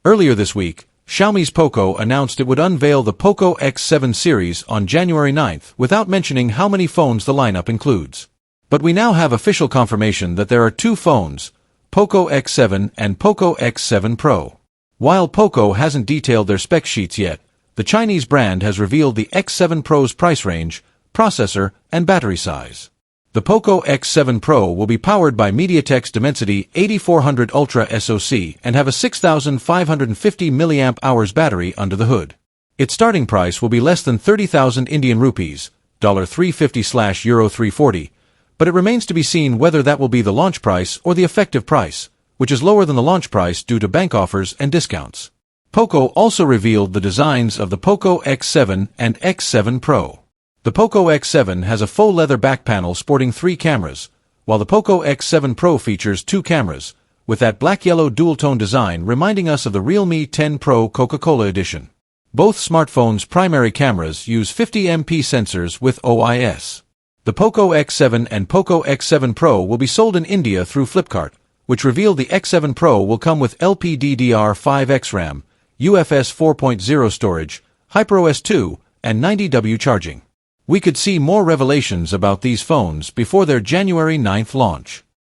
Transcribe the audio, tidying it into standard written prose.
Earlier this week, Xiaomi's Poco announced it would unveil the Poco X7 series on January 9th without mentioning how many phones the lineup includes. But we now have official confirmation that there are two phones, Poco X7 and Poco X7 Pro. While Poco hasn't detailed their spec sheets yet, the Chinese brand has revealed the X7 Pro's price range, processor, and battery size. The Poco X7 Pro will be powered by MediaTek's Dimensity 8400 Ultra SoC and have a 6,550 mAh battery under the hood. Its starting price will be less than 30,000 Indian rupees, $350/Euro 340, but it remains to be seen whether that will be the launch price or the effective price, which is lower than the launch price due to bank offers and discounts. Poco also revealed the designs of the Poco X7 and X7 Pro. The Poco X7 has a faux leather back panel sporting 3 cameras, while the Poco X7 Pro features 2 cameras, with that black-yellow dual-tone design reminding us of the Realme 10 Pro Coca-Cola edition. Both smartphones' primary cameras use 50MP sensors with OIS. The Poco X7 and Poco X7 Pro will be sold in India through Flipkart, which revealed the X7 Pro will come with LPDDR5X RAM, UFS 4.0 storage, HyperOS 2, and 90W charging. We could see more revelations about these phones before their January 9th launch.